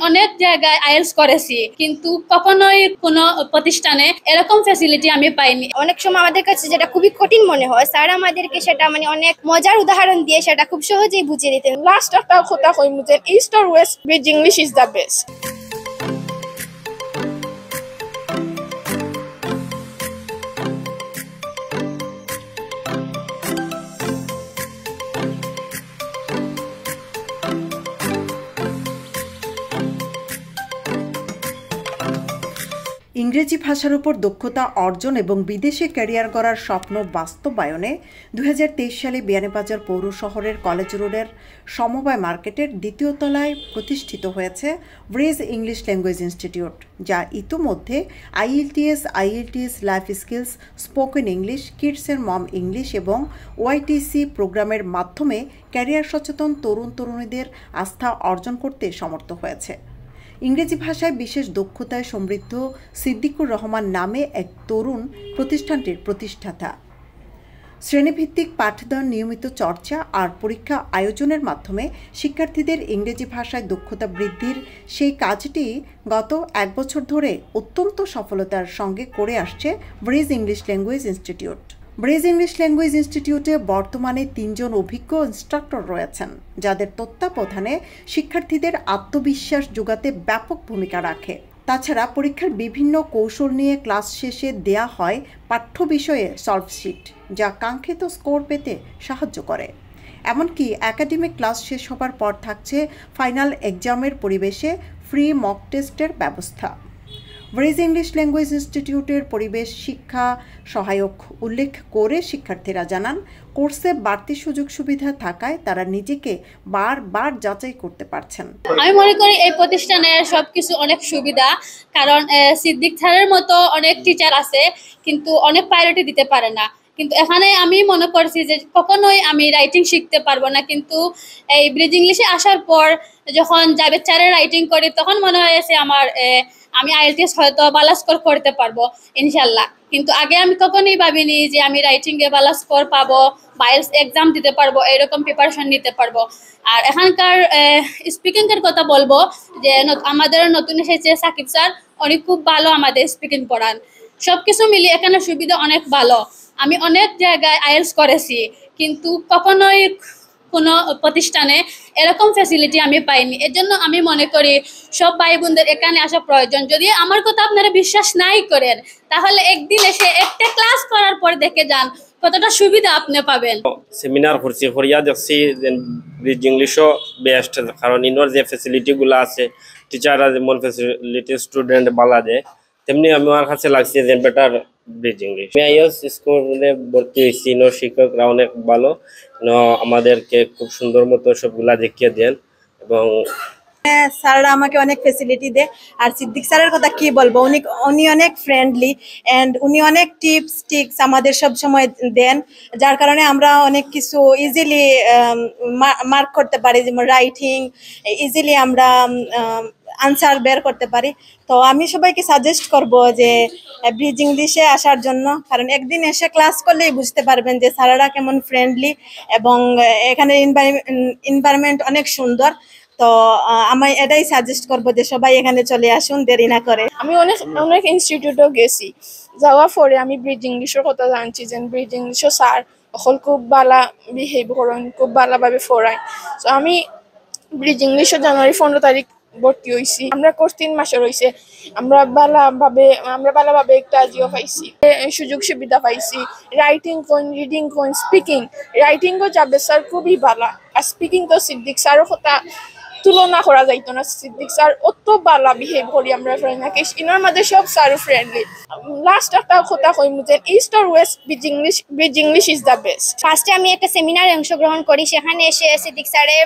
অনেক জায়গায় আইএলটিএস করেছি, কিন্তু কখনোই কোনো প্রতিষ্ঠানে এরকম ফ্যাসিলিটি আমি পাইনি। অনেক সময় আমাদের কাছে যেটা খুবই কঠিন মনে হয়, স্যার আমাদেরকে সেটা অনেক মজার উদাহরণ দিয়ে সেটা খুব সহজেই বুঝিয়ে দিতেন। লাস্ট একটা কথা কইম যে east or West, bridge English is the best. ইংরেজি ভাষার উপর দক্ষতা অর্জন এবং বিদেশে ক্যারিয়ার গড়ার স্বপ্ন বাস্তবায়নে 2023 সালে বিয়ানীবাজার পৌর শহরের কলেজ রোডের সমবায় মার্কেটের দ্বিতীয় তলায় প্রতিষ্ঠিত হয়েছে ব্রিজ ইংলিশ ল্যাঙ্গুয়েজ ইনস্টিটিউট, যা ইতোমধ্যে IELTS, life skills, spoken English, কিডসের মম ইংলিশ এবং ওয়াইটিসি প্রোগ্রামের মাধ্যমে ক্যারিয়ার সচেতন তরুণ-তরুণীদের আস্থা অর্জন করতে সমর্থ হয়েছে। ইংরেজি ভাষায় বিশেষ দক্ষতায় সমৃদ্ধ সিদ্দিকুর রহমান নামে এক তরুণ প্রতিষ্ঠানটির প্রতিষ্ঠাতা। শ্রেণীভিত্তিক পাঠদান, নিয়মিত চর্চা আর পরীক্ষা আয়োজনের মাধ্যমে শিক্ষার্থীদের ইংরেজি ভাষায় দক্ষতা বৃদ্ধির সেই কাজটি গত 1 বছর ধরে অত্যন্ত সফলতার সঙ্গে করে আসছে bridge English language institute. Bridge English language ইনস্টিটিউটে বর্তমানে 3 জন অভিজ্ঞ ইনস্ট্রাক্টর রয়েছেন, যাদের তত্ত্বাবধানে শিক্ষার্থীদের আত্মবিশ্বাস যোগাতে ব্যাপক ভূমিকা রাখে। তাছাড়া পরীক্ষার বিভিন্ন কৌশল নিয়ে ক্লাস শেষে দেয়া হয় পাঠ্য বিষয়ে সলভশিট, যা কাঙ্ক্ষিত স্কোর পেতে সাহায্য করে। এমনকি একাডেমিক ক্লাস শেষ হবার পর থাকছে ফাইনাল এক্সামের পরিবেশে ফ্রি মক টেস্টের ব্যবস্থা। ব্রিজ ইংলিশ ল্যাঙ্গুয়েজ ইনস্টিটিউটের পরিবেশ শিক্ষা সহায়ক উল্লেখ করে শিক্ষার্থীরা জানান, কোর্সে বাড়তি সুযোগ সুবিধা থাকায় তারা নিজেকে বারবার যাচাই করতে পারছেন। আমি মনে করি এই প্রতিষ্ঠানে সবকিছু অনেক সুবিধা, কারণ সিদ্দিক স্যারের মতো অনেক টিচার আছে কিন্তু অনেক প্রায়োরিটি দিতে পারে না। কিন্তু এখানে আমি মনে করছি যে কখনোই আমি রাইটিং শিখতে পারবো না, কিন্তু এই ব্রিজ ইংলিশে আসার পর যখন জাভেদ স্যারের রাইটিং করি তখন মনে হয়েছে আমি আইএলটিএস হয়তো ভালো স্কোর করতে পারবো ইনশাল্লাহ। কিন্তু আগে আমি কখনোই ভাবিনি যে আমি রাইটিংয়ে ভালো স্কোর পাবো বা এক্সাম দিতে পারবো, এরকম প্রিপারেশন নিতে পারবো। আর এখানকার স্পিকিংয়ের কথা বলবো যে আমাদের নতুন এসেছে সাকিব স্যার, উনি খুব ভালো আমাদের স্পিকিং পড়ান। সব কিছু মিলিয়ে এখানে সুবিধা অনেক ভালো। আমি অনেক জায়গায় আইএলটিএস করেছি, কিন্তু কখনোই কোনো প্রতিষ্ঠানে এরকম ফ্যাসিলিটি আমি পাইনি। এর জন্য আমি মনে করি সব ভাই বোনদের এখানে আসা প্রয়োজন। যদি আমার কথা আপনারা বিশ্বাস নাই করেন, তাহলে একদিন এসে একটা ক্লাস করার পর দেখে যান কতটা সুবিধা আপনি পাবেন। সেমিনার করছি, করিয়া দেখছি যে ব্রিজ ইংলিশও বেস্ট, কারণ ইনোর যে ফ্যাসিলিটিগুলো আছে, টিচাররা যেমন ফ্যাসিলিটি স্টুডেন্ট বালা দেয়, তেমনি আমার কাছে লাগছে যে বেটার ব্রিজ ইংলিশ। আমি আইএলটিএস স্কুলে ভর্তি হয়েছি, ইনোর শিক্ষকরা অনেক ভালো, আমাদেরকে খুব সুন্দর মতো সবগুলা দেখিয়ে দেন এবং স্যাররা আমাকে অনেক ফেসিলিটি দেয়। আর সিদ্দিক স্যারের কথা কি বলবো, উনি অনেক ফ্রেন্ডলি অ্যান্ড উনি অনেক টিপস আমাদের সব সময় দেন, যার কারণে আমরা অনেক কিছু ইজিলি মার্ক করতে পারি, যেমন রাইটিং ইজিলি আমরা আনসার বের করতে পারি। তো আমি সবাইকে সাজেস্ট করব যে ব্রিজ ইংলিশে আসার জন্য, কারণ একদিন এসে ক্লাস করলেই বুঝতে পারবেন যে স্যারেরা কেমন ফ্রেন্ডলি এবং এখানে এনভায়রনমেন্ট অনেক সুন্দর। তো আমি এটাই সাজেস্ট করবো যে সবাই এখানে চলে আসুন, দেরি না করে। আমি অনেক ইনস্টিটিউটও গেছি, যাওয়ার পরে আমি ব্রিজ ইংলিশের কথা জানছি যে ব্রিজ ইংলিশও স্যার অকল খুব ভালো বিহেভ করেন, খুব ভালোভাবে পড়ায়। তো আমি ব্রিজ ইংলিশও জানুয়ারি 15 তারিখ ভর্তি হয়েছি। আমরা কোর্স 3 মাসের হয়েছে। আমরা ভালোভাবে একটা জিও পাইছি, সুযোগ সুবিধা পাইছি। রাইটিং কোন, রিডিং কোন, স্পিকিং। রাইটিংও যাবে স্যার খুবই ভালো, আর স্পিকিং তো সিদ্দিক স্যারও কথা তুলনা করা যাইতো না। সিদ্দিক স্যার অত ভালো বিহেভ করি আমরা ফ্রেন্ডকে, ইনার মাঝে সব স্যারও ফ্রেন্ডলি। লাস্ট একটা কথা কইম যে east or West, bridge English is the best. ফার্স্টে আমি একটা সেমিনারে অংশগ্রহণ করি, সেখানে এসে সিদ্দিক স্যারের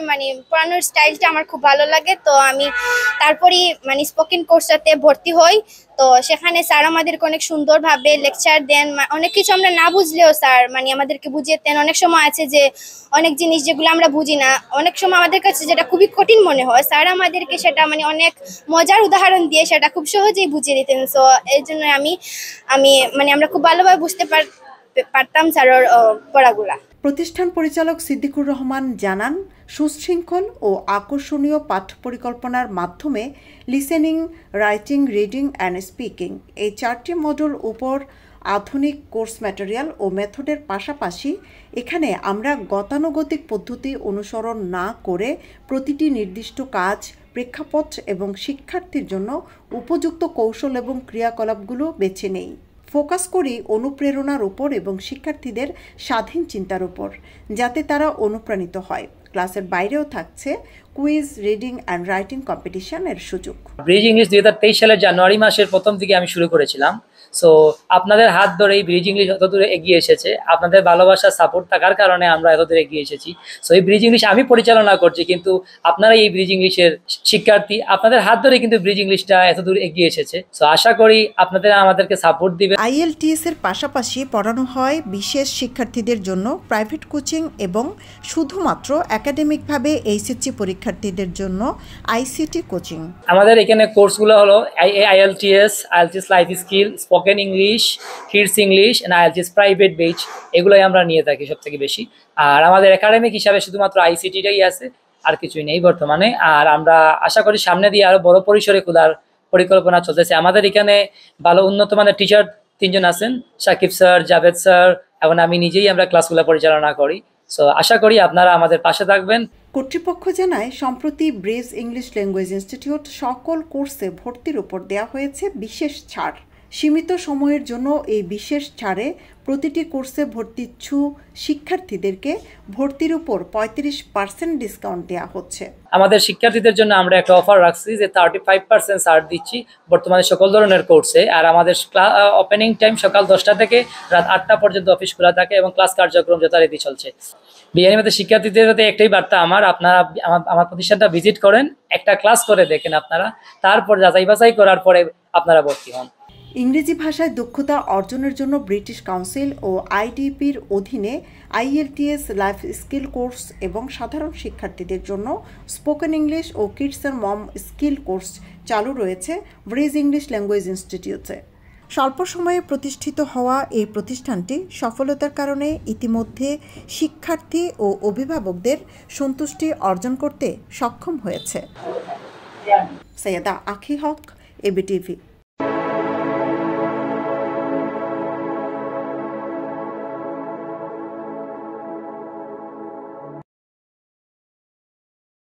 পড়ানোর স্টাইলটা আমার খুব ভালো লাগে। তো আমি তারপরই স্পোকেন কোর্সটাতে ভর্তি হই। তো সেখানে স্যার আমাদেরকে অনেক সুন্দরভাবে লেকচার দেন, অনেক কিছু আমরা না বুঝলেও স্যার আমাদেরকে বুঝিয়ে দেন। অনেক সময় আছে যে অনেক জিনিস যেগুলো আমরা বুঝি না, অনেক সময় আমাদের কাছে যেটা খুবই কঠিন মনে হয়, স্যার আমাদেরকে সেটা অনেক মজার উদাহরণ দিয়ে সেটা খুব সহজেই বুঝিয়ে দিতেন। সো এই জন্য আমরা খুব ভালোভাবে বুঝতে পারতাম স্যারের পড়াগুলা। প্রতিষ্ঠান পরিচালক সিদ্দিকুর রহমান জানান, সুশৃঙ্খল ও আকর্ষণীয় পাঠ্য পরিকল্পনার মাধ্যমে listening, writing, reading and speaking এই 4টি মডুল উপর আধুনিক কোর্স ম্যাটেরিয়াল ও মেথডের পাশাপাশি এখানে আমরা গতানুগতিক পদ্ধতি অনুসরণ না করে প্রতিটি নির্দিষ্ট কাজ, প্রেক্ষাপট এবং শিক্ষার্থীর জন্য উপযুক্ত কৌশল এবং ক্রিয়াকলাপগুলো বেছে নেই। ফোকাস করি অনুপ্রেরণার উপর এবং শিক্ষার্থীদের স্বাধীন চিন্তার উপর, যাতে তারা অনুপ্রাণিত হয়। ক্লাসের বাইরেও থাকছে কুইজ, রিডিং অ্যান্ড রাইটিং কম্পিটিশনের সুযোগ। ব্রিজ ইংলিশ 2023 সালের জানুয়ারি মাসের প্রথম দিকে আমি শুরু করেছিলাম। সো আপনাদের হাত ধরে এই ব্রিজ ইংলিশ এত দূরে এগিয়ে এসেছে, আপনাদের ভালোবাসা, সাপোর্ট থাকার কারণে আমরা এত দূরে এগিয়ে এসেছি। সো এই ব্রিজ ইংলিশ আমি পরিচালনা করছি, কিন্তু আপনারা এই ব্রিজ ইংলিশের শিক্ষার্থী, আপনাদের হাত ধরে কিন্তু ব্রিজ ইংলিশটা এত দূর এগিয়ে এসেছে। সো আশা করি আপনারা আমাদেরকে সাপোর্ট দিবেন। IELTS এর পাশাপাশি পড়ানো হয় বিশেষ শিক্ষার্থীদের জন্য প্রাইভেট কোচিং এবং শুধুমাত্র একাডেমিকভাবে HSC পরীক্ষার্থীদের জন্য ICT কোচিং। আমাদের এখানে কোর্সগুলো হলো IELTS life skill, spoken English, kids English and IELTS private batch, এগুলোই আমরা নিয়ে থাকি সব থেকে বেশি। আর আমাদের একাডেমিক হিসাবে শুধুমাত্র ICTটাই আছে, আর কিছুই নেই বর্তমানে। আর আমরা আশা করি সামনে দিয়ে আরো বড় পরিসরে খোলার পরিকল্পনা চলতেছে। আমাদের এখানে ভালো উন্নত মানের টিচার 3 জন আছেন, সাকিব স্যার, জাভেদ স্যার, এবং আমি নিজেই আমরা ক্লাসগুলো পরিচালনা করি। সো আশা করি আপনারা আমাদের পাশে থাকবেন। কর্তৃপক্ষ জানায়, সম্প্রতি ব্রিজ ইংলিশ ল্যাঙ্গুয়েজ ইনস্টিটিউট সকল কোর্সে ভর্তির উপর দেওয়া হয়েছে বিশেষ ছাড়। সীমিত সময়ের জন্য এই বিশেষ ছাড়ে প্রতিটি কোর্সে ভর্তিচ্ছু শিক্ষার্থীদেরকে ভর্তির উপর 35% ডিসকাউন্ট দেওয়া হচ্ছে। আমাদের শিক্ষার্থীদের জন্য আমরা একটা অফার রাখছি যে 35% ছাড় দিচ্ছি বর্তমানে সকল ধরনের কোর্সে। আর আমাদের ওপেনিং টাইম সকাল 10টা থেকে রাত 8টা পর্যন্ত অফিস খোলা থাকে এবং ক্লাস কার্যক্রম যথারীতি চলছে। বিএনএমতে শিক্ষার্থীদের সাথে একটাই বার্তা আপনারা আমার প্রতিষ্ঠানটা ভিজিট করেন, একটা ক্লাস করে দেখেন আপনারা, তারপর যাচাই বাছাই করার পরে আপনারা ভর্তি হন। ইংরেজি ভাষায় দক্ষতা অর্জনের জন্য ব্রিটিশ কাউন্সিল ও IDPর অধীনে IELTS লাইফ স্কিল কোর্স এবং সাধারণ শিক্ষার্থীদের জন্য স্পোকেন ইংলিশ ও kids and mom skill course চালু রয়েছে ব্রিজ ইংলিশ ল্যাঙ্গুয়েজ ইনস্টিটিউটে। স্বল্প সময়ে প্রতিষ্ঠিত হওয়া এই প্রতিষ্ঠানটি সফলতার কারণে ইতিমধ্যে শিক্ষার্থী ও অভিভাবকদের সন্তুষ্টি অর্জন করতে সক্ষম হয়েছে। সৈয়দা আখি হক, ABTV।